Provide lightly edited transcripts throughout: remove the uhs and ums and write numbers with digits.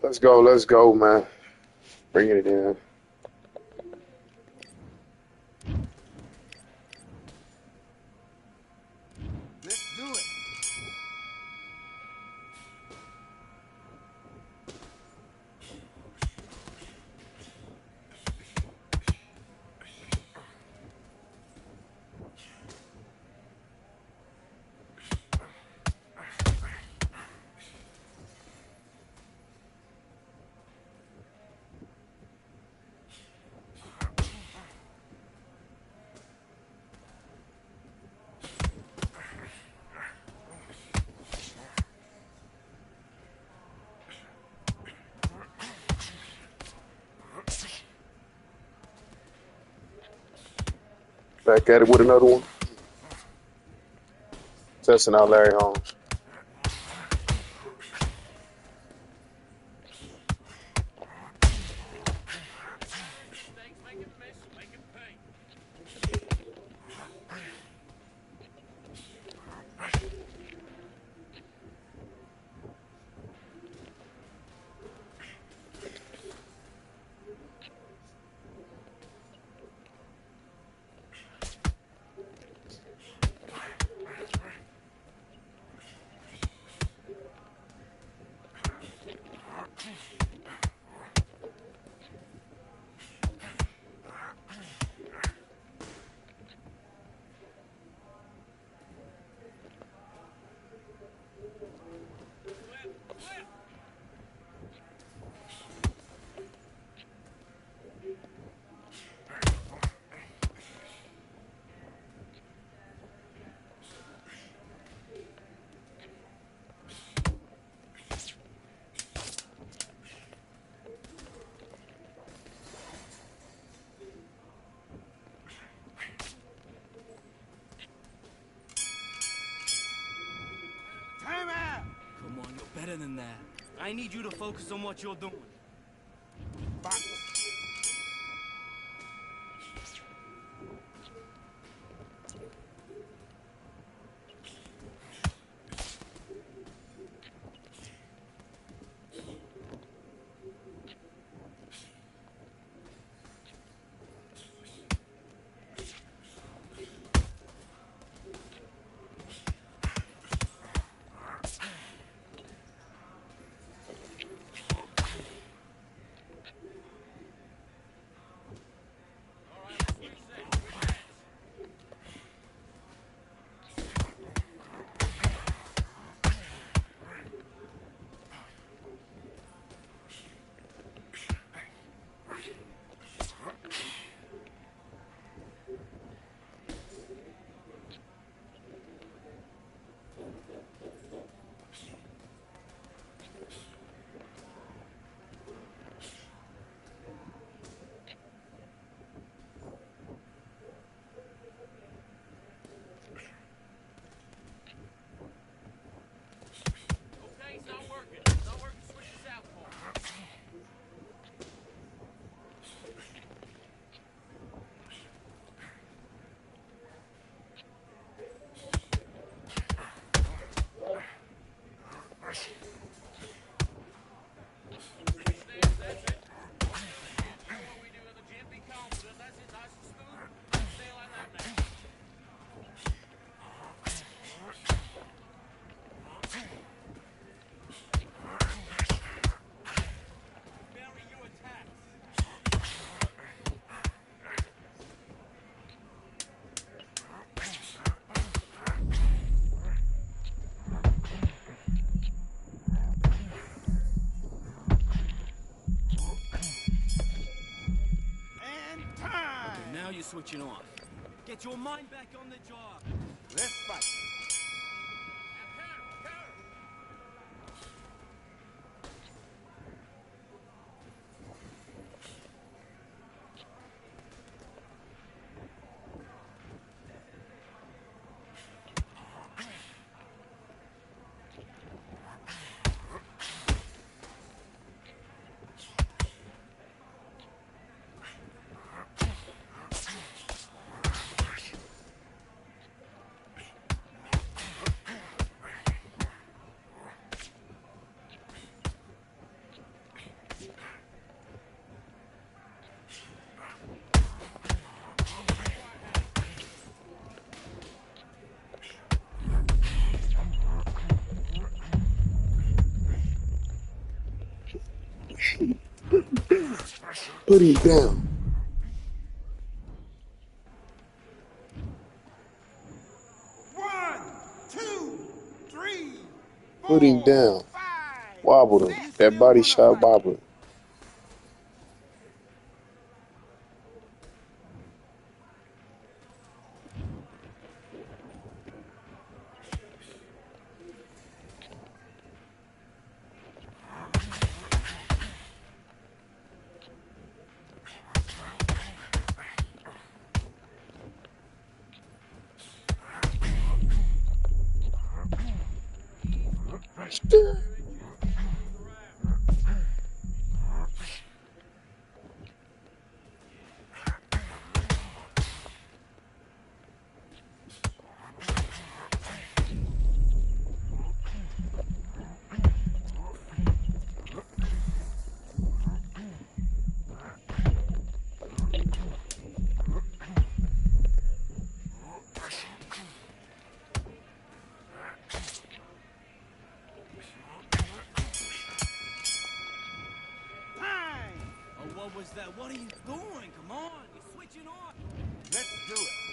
Let's go, man. Bring it in. Let's do it. Back at it with another one. Testing out Larry Holmes. Come on, you're better than that. I need you to focus on what you're doing. Box. Now you're switching off. Get your mind back on the job. Let's fight. Put him down. One, two, three, Put him down. 5. Wobbled him. That body shot wobbled. What was that? What are you doing? Come on, you're switching on. Let's do it.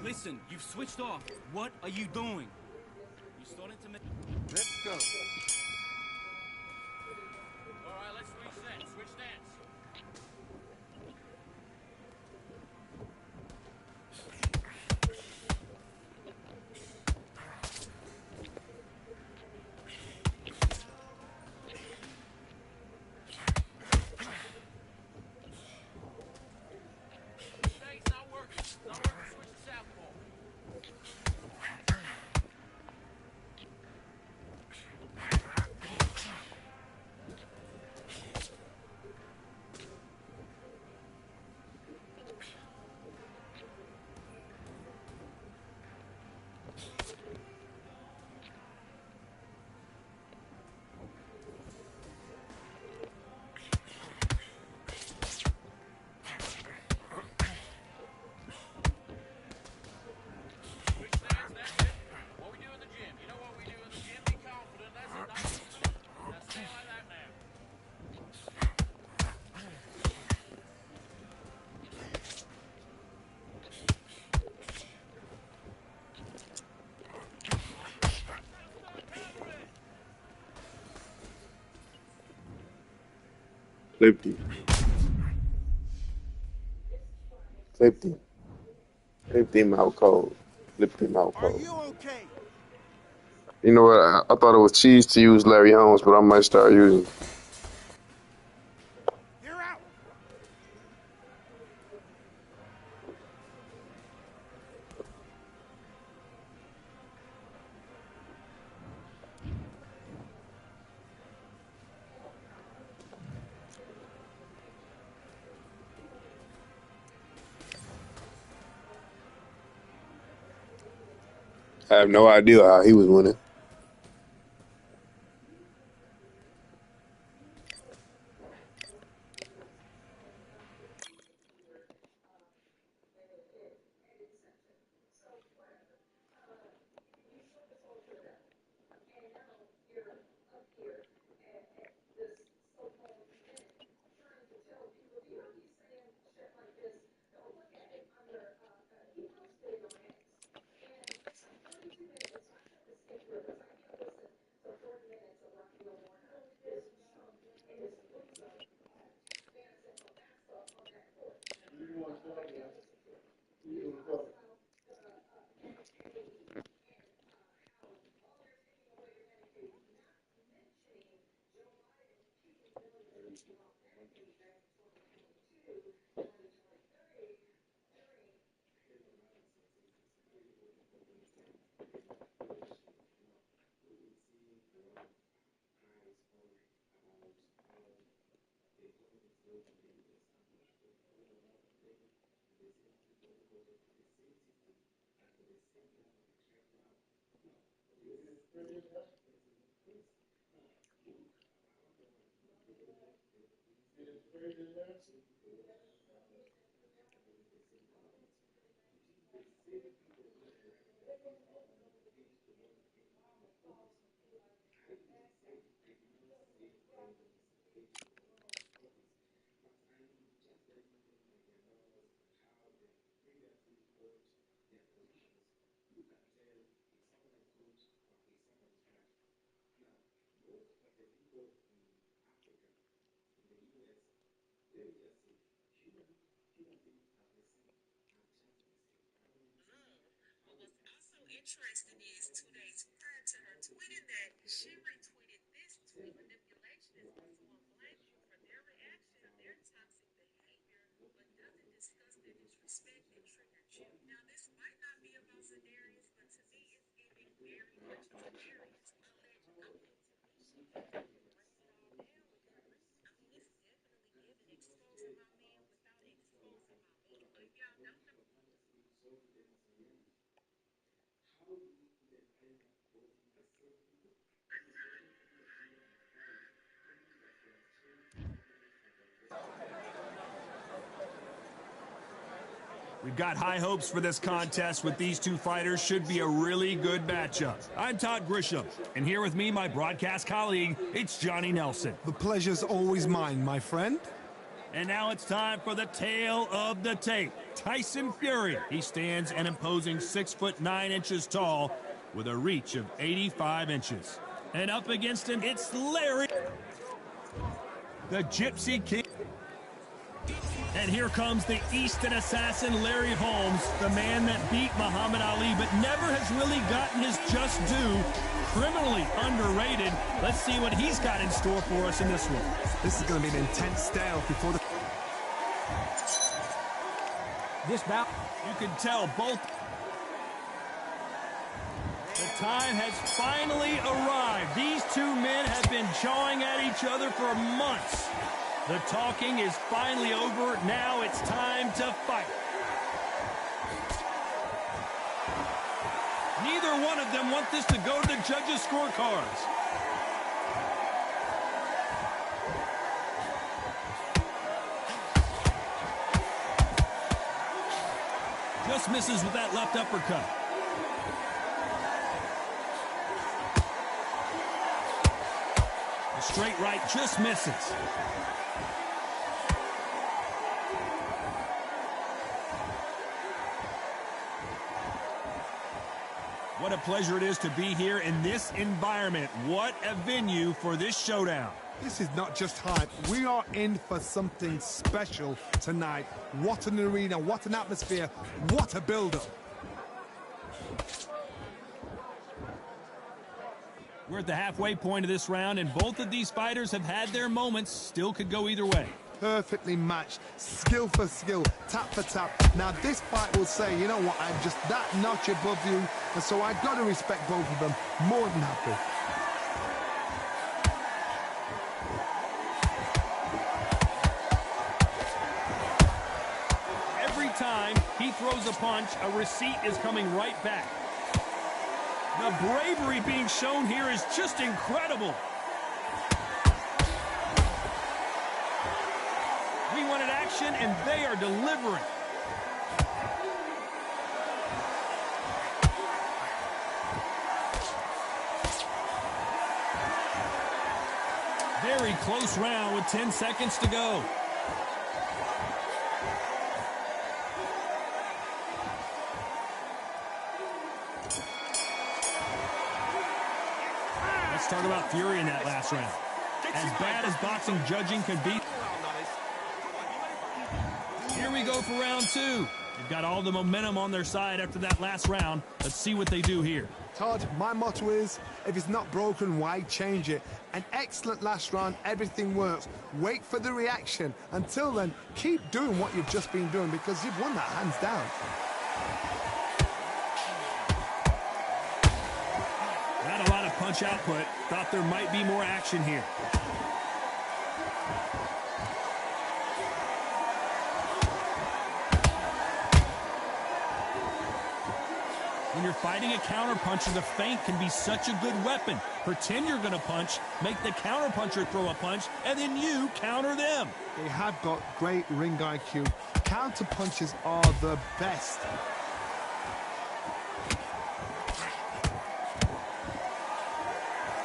Listen, you've switched off. What are you doing? You're starting to make... Let's go. All right, let's reset. Switch stance. It's not working. It's not working. Switch to southpaw. Clipped him. Clipped him. Clipped him out cold. Flipped him out cold. Are you okay? You know what? I thought it was cheese to use Larry Holmes, but I might start using. I have no idea how he was winning. Interesting is 2 days prior to her tweeting that, she retweeted this tweet. Manipulation is also unblamed you for their reaction of their toxic behavior, but doesn't discuss their disrespect that triggered you. Now, this might not be about Zedarius, but to me, it's giving very much Zedarius. Alleged. I mean, to me, she just breaking it all down with that reason. I mean, it's definitely giving exposing my man without exposing my man. If y'all don't know. We've got high hopes for this contest with these two fighters. Should be a really good matchup. I'm Todd Grisham, and here with me, my broadcast colleague, it's Johnny Nelson. The pleasure's always mine, my friend. And now it's time for the tale of the tape. Tyson Fury. He stands an imposing 6'9" tall with a reach of 85 inches. And up against him, it's Larry, the Gypsy King. And here comes the Easton assassin, Larry Holmes, the man that beat Muhammad Ali but never has really gotten his just due. Criminally underrated. Let's see what he's got in store for us in this one. This is going to be an intense stare before the... This bout, you can tell both. The time has finally arrived. These two men have been jawing at each other for months. The talking is finally over. Now it's time to fight. Neither one of them want this to go to the judges' scorecards. Just misses with that left uppercut. The straight right just misses. What a pleasure it is to be here in this environment. What a venue for this showdown. This is not just hype. We are in for something special tonight. What an arena, what an atmosphere, what a build-up. We're at the halfway point of this round, and both of these fighters have had their moments. Still could go either way. Perfectly matched, skill for skill, tap for tap. Now this fight will say, you know what, I'm just that notch above you, and so I've got to respect both of them. More than happy. Every time he throws a punch, a receipt is coming right back. The bravery being shown here is just incredible. We wanted action, and they are delivering. Very close round with 10 seconds to go. Let's talk about fury in that last round. As bad as boxing judging can be. Here we go for round two. They've got all the momentum on their side after that last round. Let's see what they do here. Todd, my motto is, if it's not broken, why change it? An excellent last round, everything works. Wait for the reaction. Until then, keep doing what you've just been doing because you've won that hands down. Not a lot of punch output. Thought there might be more action here. When you're fighting a counterpuncher, the feint can be such a good weapon. Pretend you're going to punch, make the counterpuncher throw a punch, and then you counter them. They have got great ring IQ. Counter punches are the best.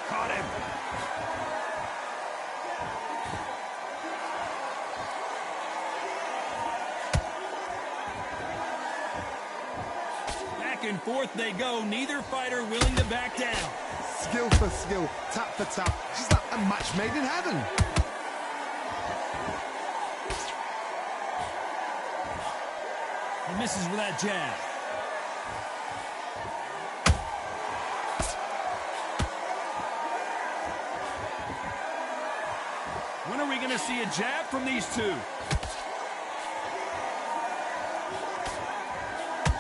Caught him. Back and forth they go. Neither fighter willing to back down. Skill for skill, tap for tap. She's like a match made in heaven. He misses with that jab. When are we going to see a jab from these two?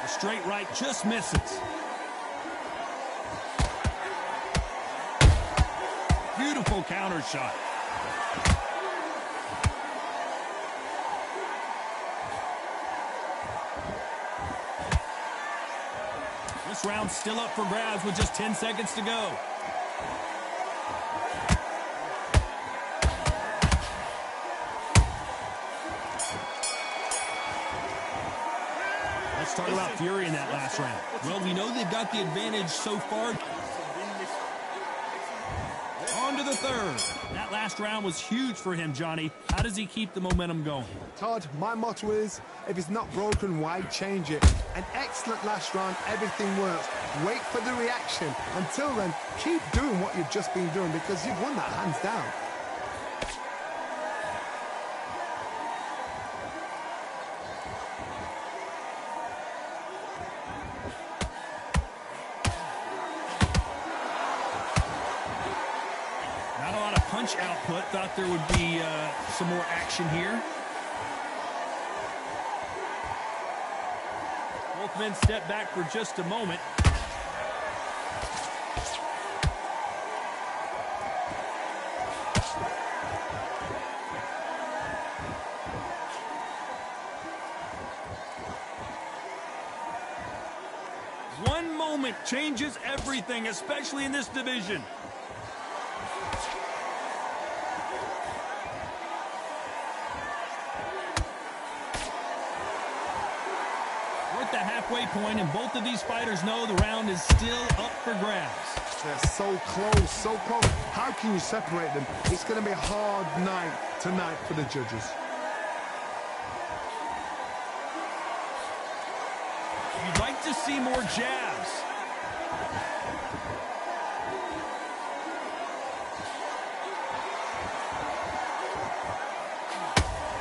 The straight right just misses. Beautiful counter shot. This round's still up for grabs with just 10 seconds to go. Let's talk about fury in that last round. Well, we know they've got the advantage so far. On to the third. That last round was huge for him, Johnny. How does he keep the momentum going? Todd, my motto is, if it's not broken, why change it? An excellent last round, everything works. Wait for the reaction. Until then, keep doing what you've just been doing because you've won that hands down. Not a lot of punch output. Thought there would be some more action here. Both men step back for just a moment. One moment changes everything, especially in this division. The halfway point, and both of these fighters know the round is still up for grabs. They're so close, so close. How can you separate them? It's going to be a hard night tonight for the judges. You'd like to see more jabs.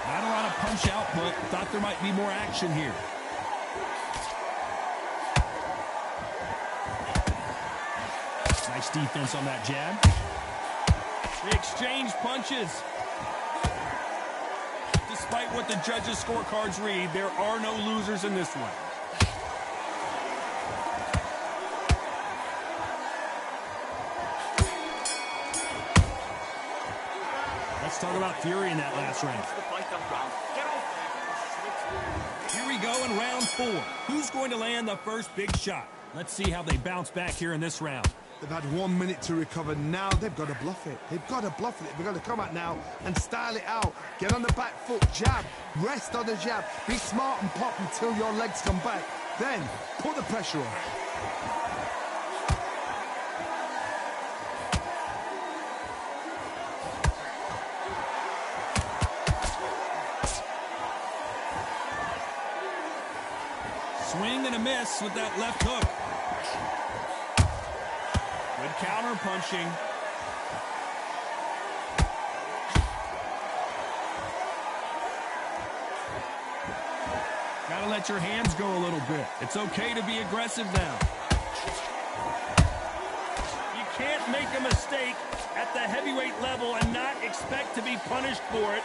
Not a lot of punch output. Thought there might be more action here. Nice defense on that jab. They exchange punches. Despite what the judges' scorecards read, there are no losers in this one. Let's talk about fury in that last round. Here we go in round 4. Who's going to land the first big shot? Let's see how they bounce back here in this round. They've had 1 minute to recover. Now they've got to bluff it. They've got to bluff it. They've got to come out now and style it out. Get on the back foot, jab, rest on the jab. Be smart and pop until your legs come back. Then put the pressure on. Swing and a miss with that left hook. Good counter punching. Gotta let your hands go a little bit. It's okay to be aggressive now. You can't make a mistake at the heavyweight level and not expect to be punished for it.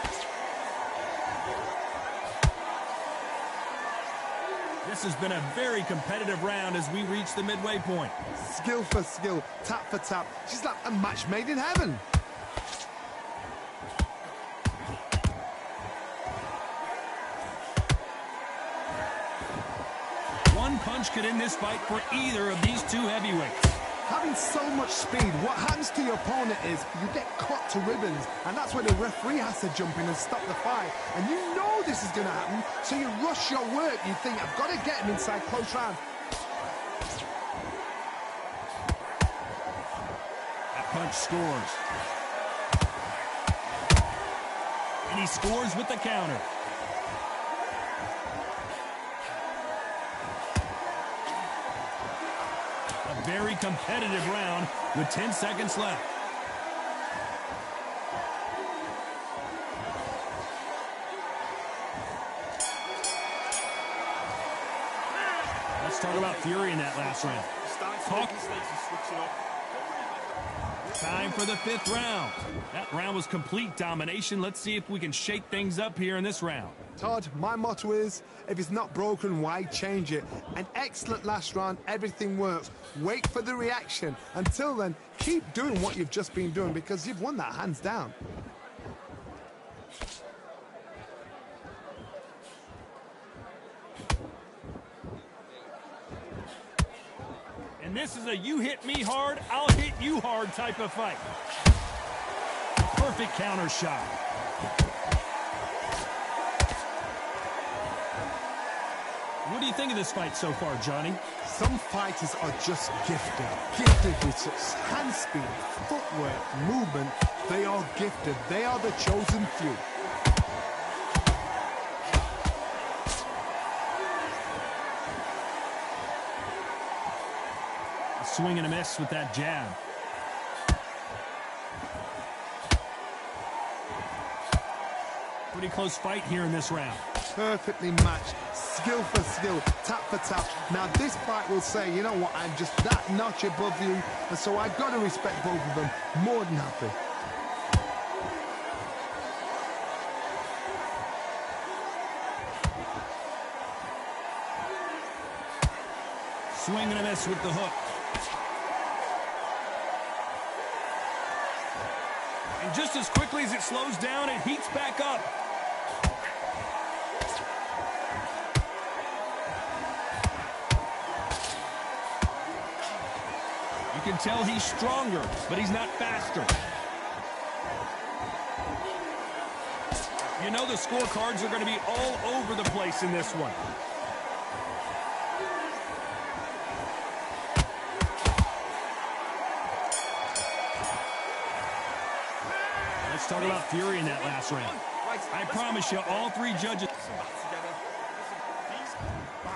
This has been a very competitive round as we reach the midway point. Skill for skill, tap for tap. She's like a match made in heaven. One punch could end this fight for either of these two heavyweights. Having so much speed, what happens to your opponent is you get cut to ribbons, and that's where the referee has to jump in and stop the fight. And you know this is going to happen, so you rush your work. You think, I've got to get him inside close round. That punch scores. And he scores with the counter. Very competitive round with 10 seconds left. Let's talk about fury in that last round. Time for the fifth round. That round was complete domination. Let's see if we can shake things up here in this round. Todd, my motto is, if it's not broken, why change it? An excellent last round, everything works. Wait for the reaction. Until then, keep doing what you've just been doing because you've won that hands down. And this is a you hit me hard, I'll hit you hard type of fight. Perfect counter shot. What do you think of this fight so far, Johnny? Some fighters are just gifted. Gifted with such hand speed, footwork, movement. They are gifted. They are the chosen few. A swing and a miss with that jab. Pretty close fight here in this round. Perfectly matched. Skill for skill, tap for tap. Now this fight will say, you know what, I'm just that notch above you, and so I've got to respect both of them. More than happy. Swing and a miss with the hook. And just as quickly as it slows down, it heats back up. You can tell he's stronger, but he's not faster. You know the scorecards are going to be all over the place in this one. Let's talk about fury in that last round. I promise you, all three judges.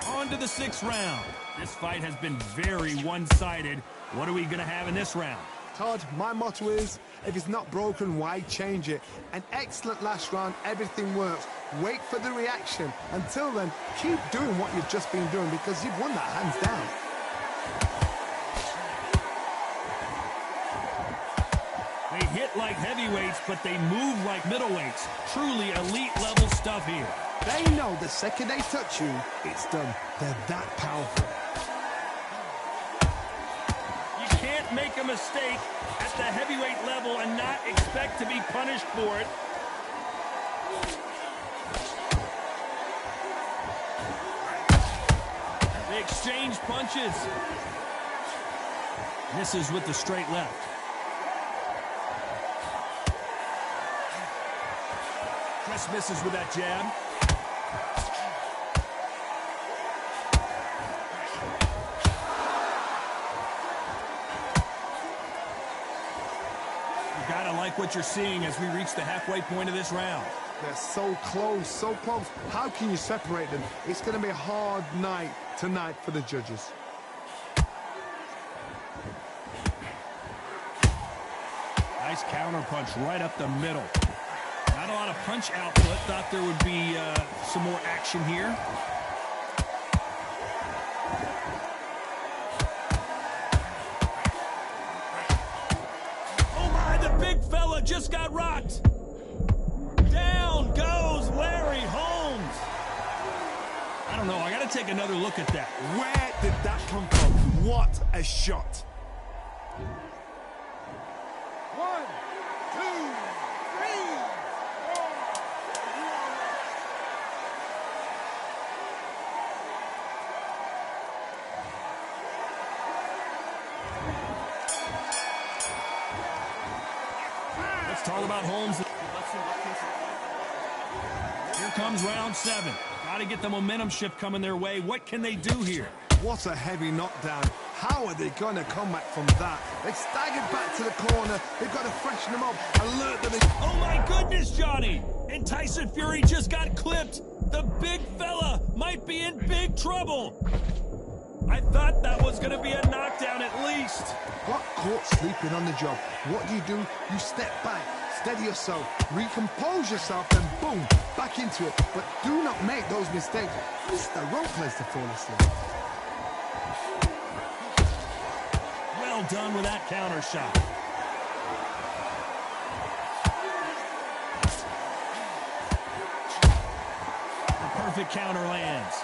On to the sixth round. This fight has been very one-sided. What are we going to have in this round? Todd, my motto is, if it's not broken, why change it? An excellent last round, everything works. Wait for the reaction. Until then, keep doing what you've just been doing because you've won that hands down. They hit like heavyweights, but they move like middleweights. Truly elite level stuff here. They know the second they touch you, it's done. They're that powerful. You can't make a mistake at the heavyweight level and not expect to be punished for it. They exchange punches. Misses with the straight left. Chris misses with that jab. You gotta like what you're seeing as we reach the halfway point of this round. They're so close, so close. How can you separate them? It's going to be a hard night tonight for the judges. Nice counter punch right up the middle. Not a lot of punch output. Thought there would be some more action here. Oh my, the big fella just got rocked. Down goes Larry Holmes. I don't know. I got to take another look at that. Where did that come from? What a shot. 1, 2, 3, 4. Let's talk about Holmes. Here comes round 7. Got to get the momentum shift coming their way. What can they do here? What a heavy knockdown. How are they going to come back from that? They staggered back to the corner. They've got to freshen them up, alert them. Oh my goodness, Johnny! And Tyson Fury just got clipped. The big fella might be in big trouble. I thought that was going to be a knockdown at least. Got caught sleeping on the job. What do? You step back, steady yourself, recompose yourself, and boom, back into it. But do not make those mistakes. This is the wrong place to fall asleep. Well done with that counter shot. The perfect counter lands.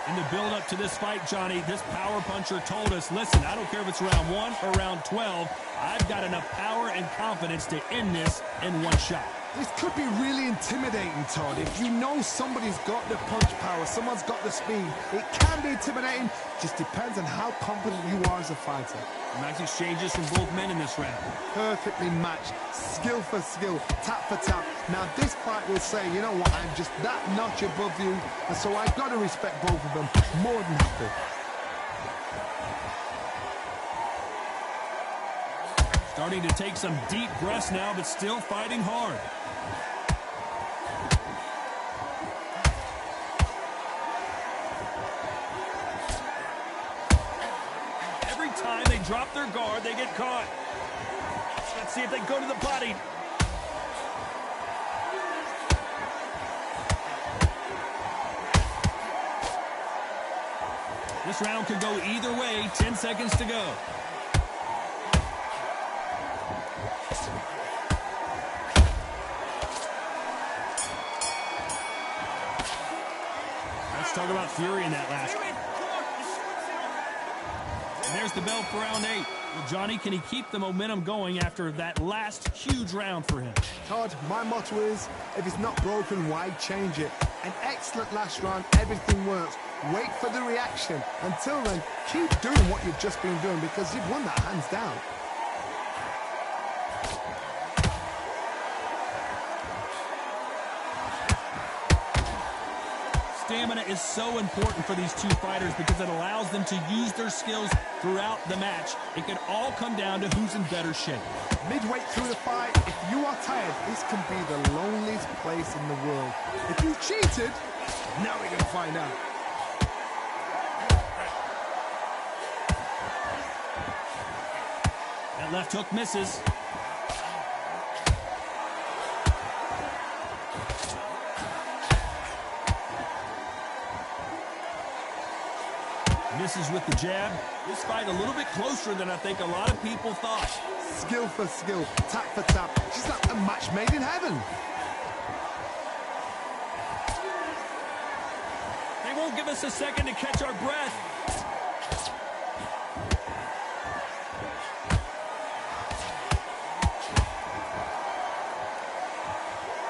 In the build-up to this fight, Johnny, this power puncher told us, listen, I don't care if it's round 1 or round 12, I've got enough power and confidence to end this in one shot. This could be really intimidating, Todd. If you know somebody's got the punch power, someone's got the speed, it can be intimidating. Just depends on how confident you are as a fighter. Nice exchanges from both men in this round. Perfectly matched, skill for skill, tap for tap. Now this fight will say, you know what, I'm just that notch above you, and so I've got to respect both of them more than happy. Starting to take some deep breaths now, but still fighting hard. Every time they drop their guard, they get caught. Let's see if they go to the body. This round could go either way. 10 seconds to go. Let's talk about Fury in that last one. And there's the bell for round 8. Well, Johnny, can he keep the momentum going after that last huge round for him? Todd, my motto is, if it's not broken, why change it? An excellent last round, everything works. Wait for the reaction. Until then, keep doing what you've just been doing because you've won that hands down. Stamina is so important for these two fighters because it allows them to use their skills throughout the match. It can all come down to who's in better shape. Midway through the fight, if you are tired, this can be the loneliest place in the world. If you cheated, now we're going to find out. That left hook misses. Misses with the jab. This fight a little bit closer than I think a lot of people thought. Skill for skill, tap for tap. She's like a match made in heaven. They won't give us a second to catch our breath.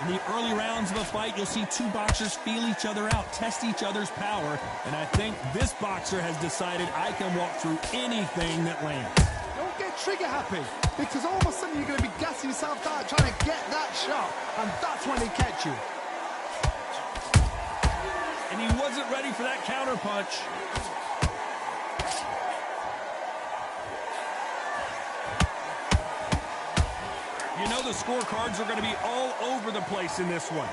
And In the early rounds of a fight, you'll see two boxers feel each other out, test each other's power, and I think this boxer has decided I can walk through anything that lands. Don't get trigger happy, because all of a sudden you're going to be gassing yourself out trying to get that shot, and that's when he catch you. And he wasn't ready for that counter punch. You know the scorecards are going to be all over the place in this one.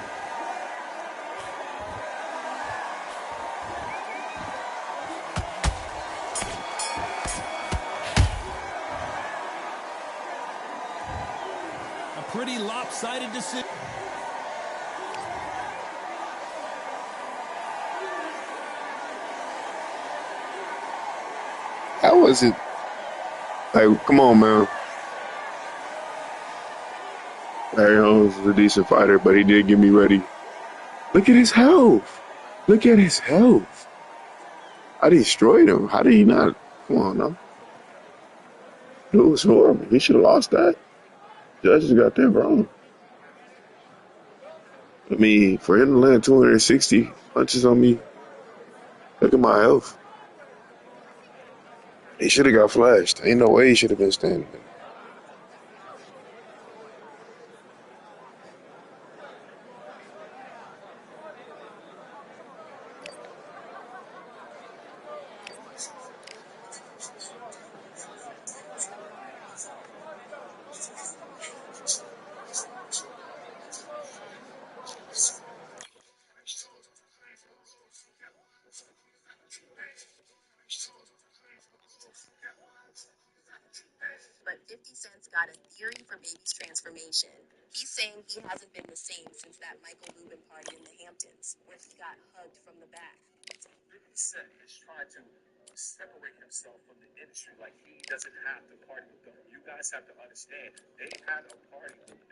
A pretty lopsided decision. How was it? Like, come on, man. Larry Holmes is a decent fighter, but he did get me ready. Look at his health. Look at his health. I destroyed him. How did he not? Come on, now. It was horrible. He should have lost that. Judges got that wrong. I mean, for him to land 260 punches on me, look at my health. He should have got flashed. Ain't no way he should have been standing there. But 50 Cent's got a theory for baby's transformation. He's saying he hasn't been the same since that Michael Rubin party in the Hamptons, where he got hugged from the back. 50 Cent is trying to separate himself from the industry like he doesn't have to party with them. You guys have to understand, they had a party with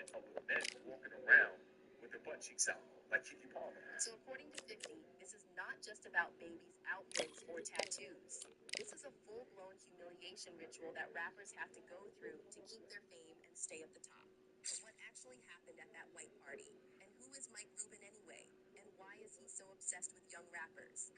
men walking around with their butt cheeks out, like Kiki Palmer. So according to 50, this is not just about baby's outfits or tattoos. This is a full-blown humiliation ritual that rappers have to go through to keep their fame and stay at the top. But what actually happened at that white party? And who is Mike Rubin anyway? And why is he so obsessed with young rappers?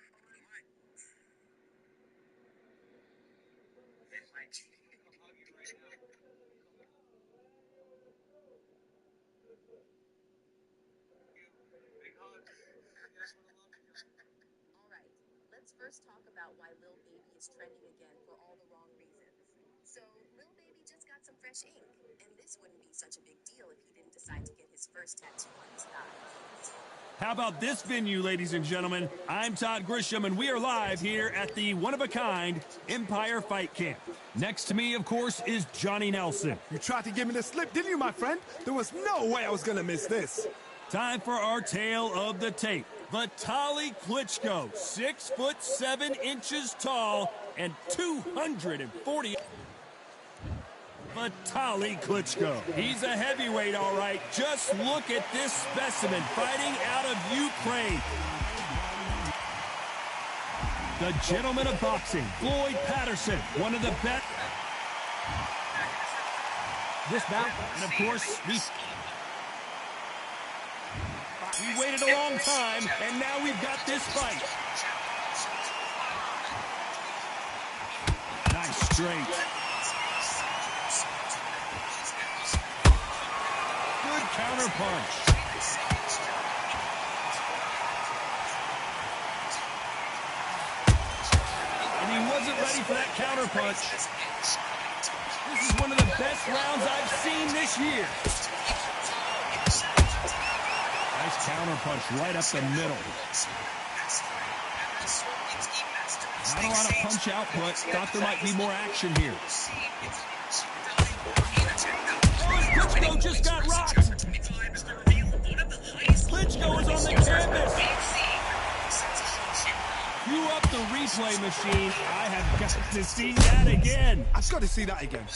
Alright, let's first talk about why Lil Baby is trending again for all the wrong reasons. So, Lil Baby just got some fresh ink, and this wouldn't be such a big deal if he didn't decide to get his first tattoo on his thigh. How about this venue, ladies and gentlemen? I'm Todd Grisham, and we are live here at the one-of-a-kind Empire Fight Camp. Next to me, of course, is Johnny Nelson. You tried to give me the slip, didn't you, my friend? There was no way I was going to miss this. Time for our tale of the tape. Vitaly Klitschko, 6'7" tall and 240. Vitaly Klitschko. He's a heavyweight, all right. Just look at this specimen fighting out of Ukraine. The gentleman of boxing, Floyd Patterson, one of the best. This bout, and of course, we waited a long time, and now we've got this fight. Nice straight. Good counter punch. And he wasn't ready for that counter punch. This is one of the best rounds I've seen this year. Nice counter punch right up the middle. Not a lot of punch output. Thought there might be more action here. Klitschko just got rocked. Klitschko is on the canvas. Cue up the replay machine. I have got to see that again. I've got to see that again. 1,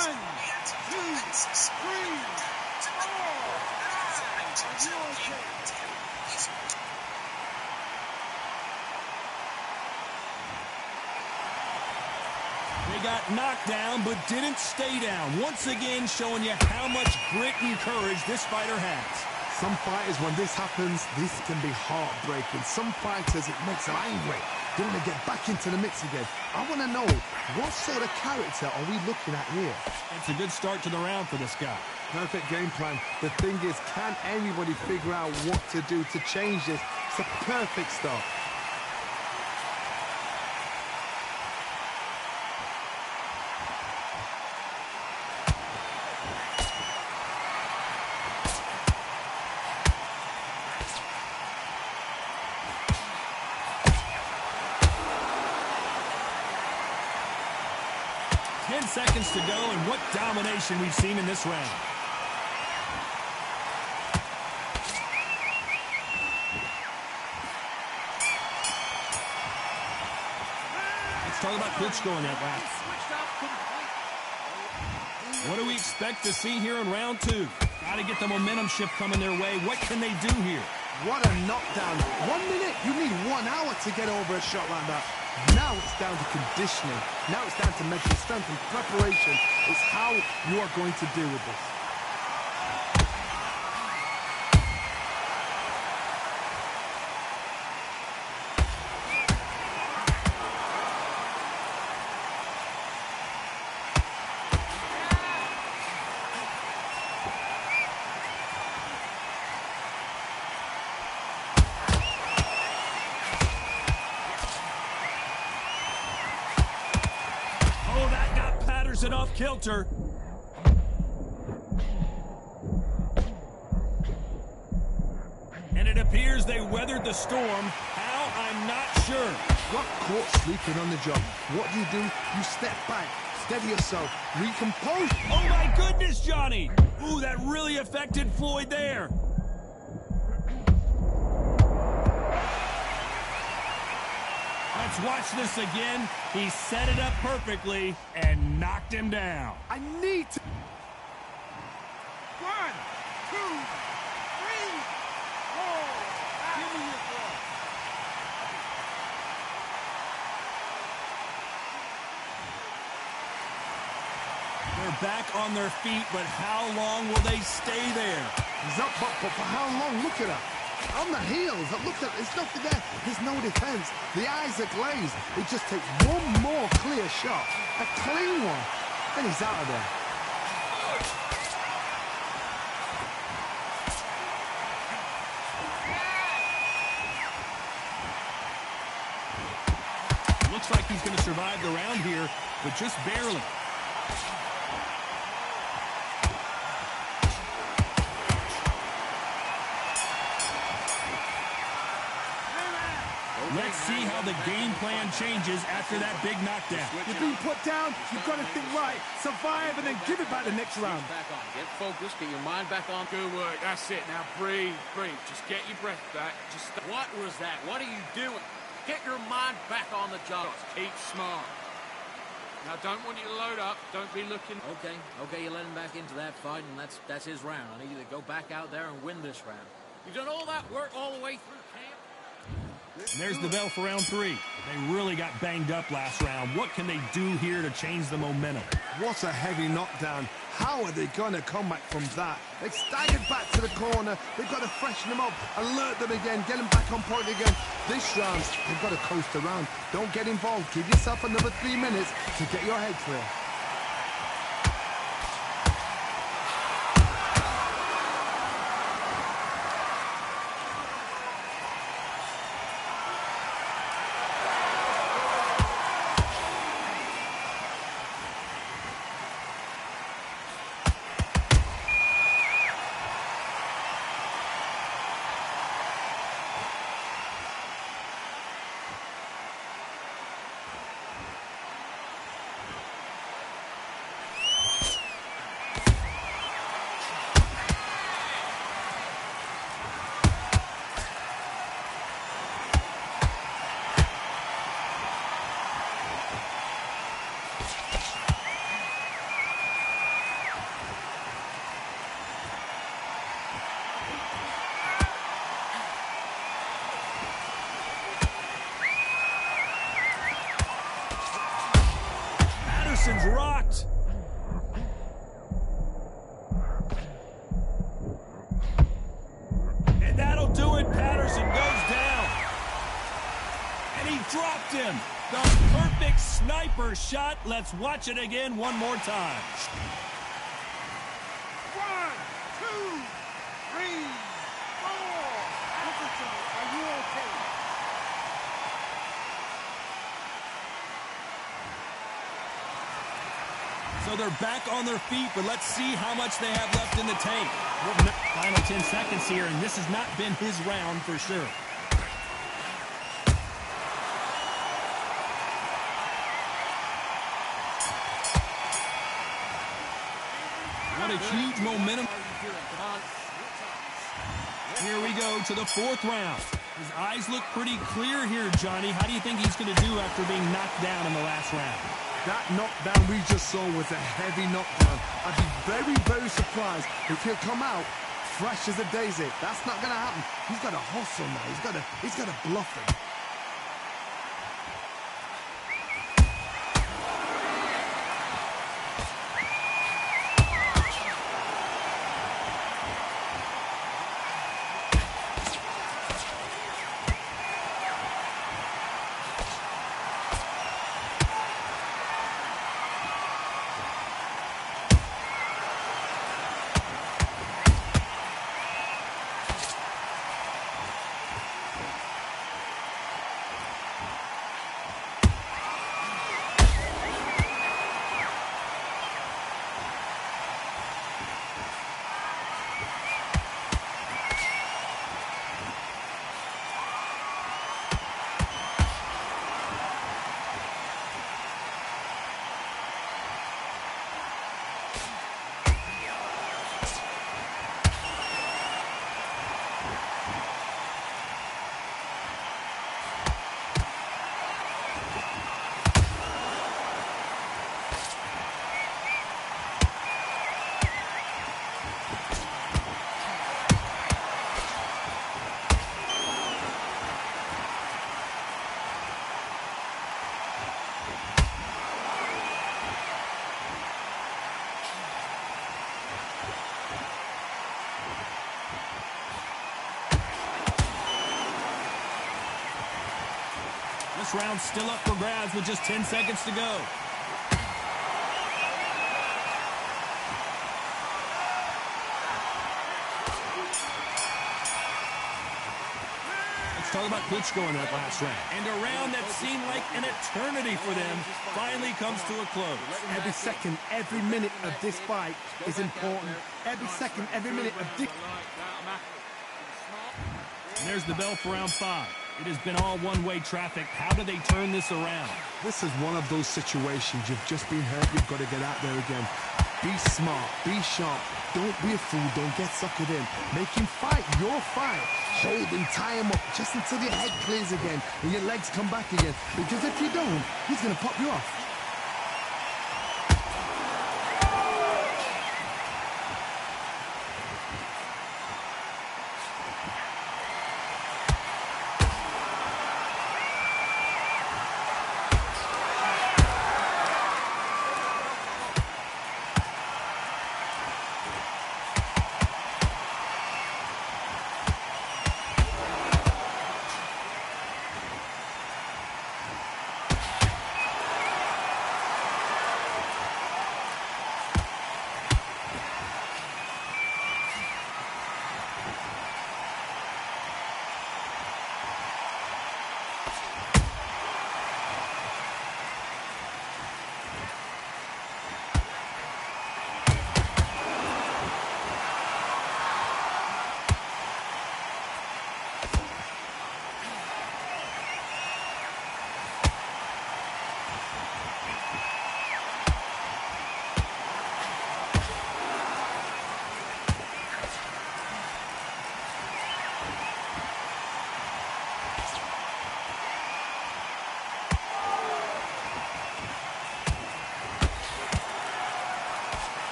2, 3. They got knocked down but didn't stay down. Once again, showing you how much grit and courage this fighter has. Some fighters, when this happens, this can be heartbreaking. Some fighters, it makes them angry. They want to get back into the mix again. I want to know, what sort of character are we looking at here? It's a good start to the round for this guy. Perfect game plan. The thing is, can anybody figure out what to do to change this? It's a perfect start. 10 seconds to go, and what domination we've seen in this round. Let's talk about Klitschko in that last. What do we expect to see here in round two? Got to get the momentum shift coming their way. What can they do here? What a knockdown. 1 minute, you need 1 hour to get over a shot like that. Now it's down to conditioning. Now it's down to mental strength and preparation. It's how you are going to deal with this. It off kilter. And it appears they weathered the storm. How? I'm not sure. Got caught sleeping on the job. What do? You step back, steady yourself, recompose. Oh my goodness, Johnny! Ooh, that really affected Floyd there. Let's watch this again. He set it up perfectly and knocked him down. I need to... 1, 2, 3, 4. Give me your ball. They're back on their feet, but how long will they stay there? He's up, but for how long? Look at her. On the heels, look at, there's nothing there. There's no defense. The eyes are glazed. It just takes one more clear shot, a clean one, then he's out of there. Looks like he's going to survive the round here, but just barely. Let's see how the game plan changes after that big knockdown. You're being put down, you've got to think right, survive, and then give it back the next round. Back on. Get focused, get your mind back on. Good work. That's it. Now breathe, breathe. Just get your breath back. Just What was that? What are you doing? Get your mind back on the job. keep smart. Now don't want you to load up. Don't be looking. Okay, you let him back into that fight, and that's his round. I need you to go back out there and win this round. You've done all that work all the way through camp. And there's the bell for round three. They really got banged up last round. What can they do here to change the momentum? What a heavy knockdown. How are they going to come back from that? They staggered back to the corner. They've got to freshen them up, alert them again, get them back on point again. This round, they've got to coast around. Don't get involved. Give yourself another 3 minutes to get your head clear. Patterson's rocked. And that'll do it. Patterson goes down. And he dropped him. The perfect sniper shot. Let's watch it again one more time. 1, 2, 3, 4. Are you okay? So they're back on their feet, but let's see how much they have left in the tank. Final 10 seconds here, and this has not been his round for sure. What a huge momentum. Here we go to the 4th round. His eyes look pretty clear here, Johnny. How do you think he's going to do after being knocked down in the last round? That knockdown we just saw was a heavy knockdown. I'd be very, very surprised if he'll come out fresh as a daisy. That's not going to happen. He's got to hustle now. He's got to bluff him. This round's still up for grabs with just 10 seconds to go. Let's talk about Klitschko in that last round. And a round that seemed like an eternity for them finally comes to a close. Every second, every minute of this fight is important. Every second, every minute of this... And there's the bell for round 5. It has been all one-way traffic. How do they turn this around? This is one of those situations. You've just been hurt. You've got to get out there again. Be smart. Be sharp. Don't be a fool. Don't get suckered in. Make him fight your fight. Hold him, tie him up just until your head clears again and your legs come back again. Because if you don't, he's going to pop you off.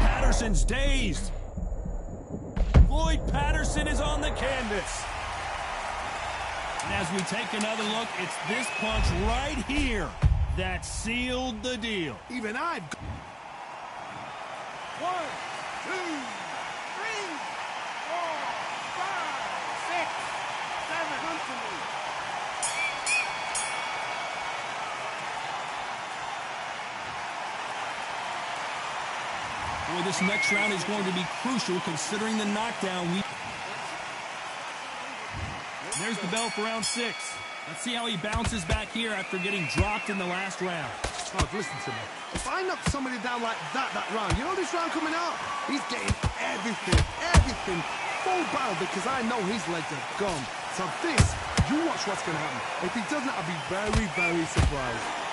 Patterson's dazed. Floyd Patterson is on the canvas. And as we take another look, it's this punch right here that sealed the deal. Even I've... 1, 2, 3, 4, 5, 6, 7. Come to me. Boy, this next round is going to be crucial considering the knockdown. There's the bell for round 6. Let's see how he bounces back here after getting dropped in the last round. Oh, listen to me. If I knock somebody down like that round, you know this round coming out? He's getting everything full battle because I know his legs are gone. So this, you watch what's going to happen. If he doesn't, I'll be very, very surprised.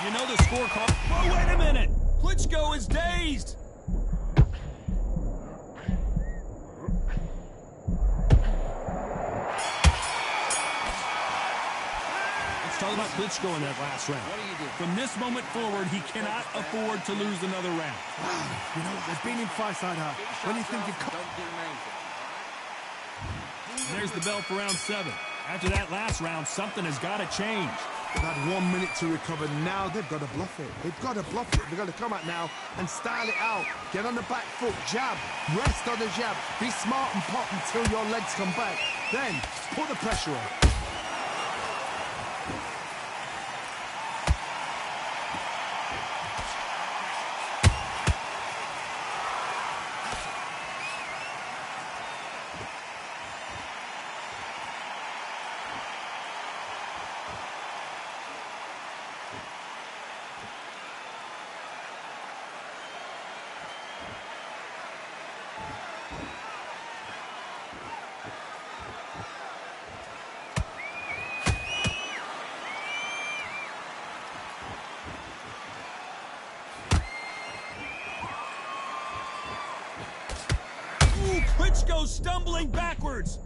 You know the scorecard. Oh, wait a minute. Klitschko is dazed. Let's talk about Klitschko in that last round. What do you do? From this moment forward, he cannot afford to lose another round. You know, they've been in fights like that. When you think you Don't give him anything. There's the bell for round 7. After that last round, something has got to change. They've had 1 minute to recover. Now they've got to bluff it. They've got to bluff it. They've got to come out now and style it out. Get on the back foot, jab, rest on the jab. Be smart and pop until your legs come back. Then put the pressure on. Klitschko stumbling backwards.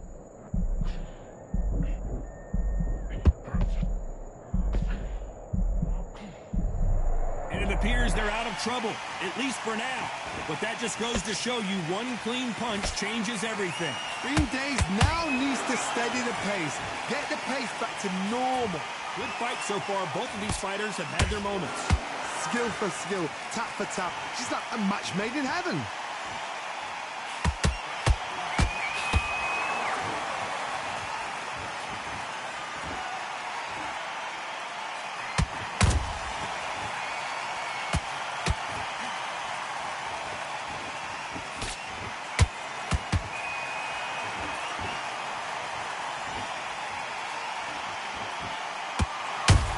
And it appears they're out of trouble, at least for now. But that just goes to show you one clean punch changes everything. Being dazed now needs to steady the pace. Get the pace back to normal. Good fight so far. Both of these fighters have had their moments. Skill for skill, tap for tap. She's like a match made in heaven.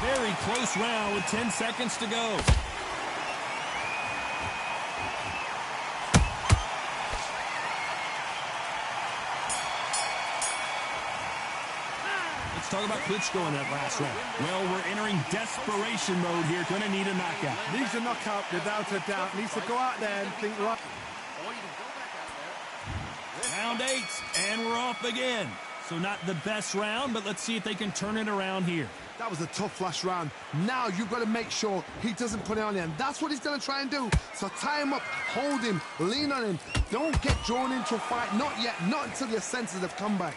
Very close round with 10 seconds to go. Let's talk about Klitschko in that last round. Well, we're entering desperation mode here. Gonna need a knockout. Needs a knockout without a doubt. Needs to go out there and think, right. Or you can go back out there. Round 8, and we're off again. So not the best round, but let's see if they can turn it around here. That was a tough last round. Now you've got to make sure he doesn't put it on you, and that's what he's going to try and do. So tie him up, hold him, lean on him. Don't get drawn into a fight. Not yet. Not until your senses have come back.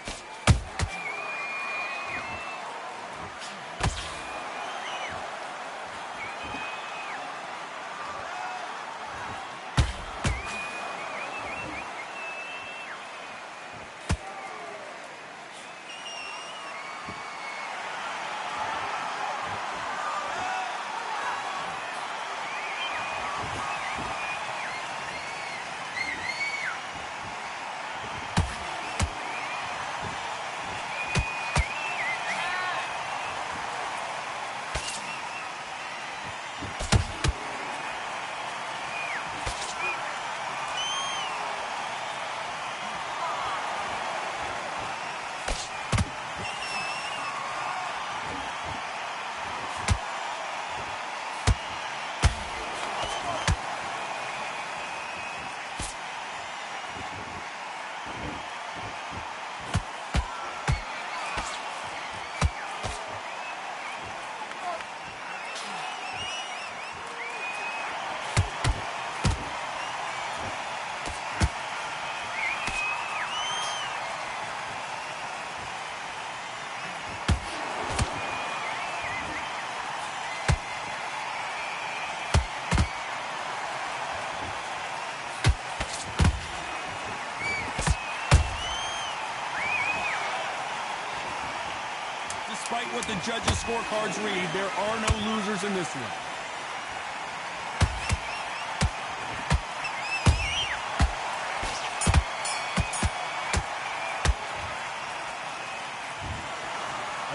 Despite what the judges' scorecards read, there are no losers in this one.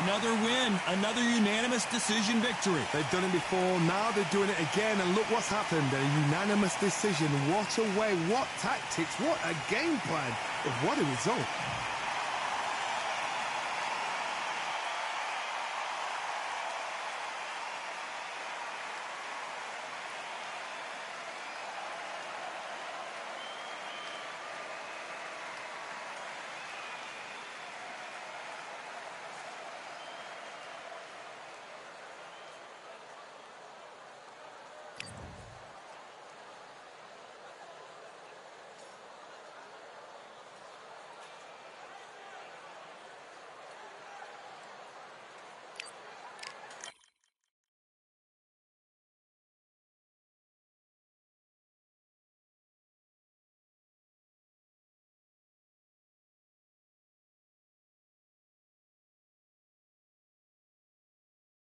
Another win, another unanimous decision victory. They've done it before, now they're doing it again, and look what's happened. A unanimous decision. What a way, what tactics, what a game plan, but what a result.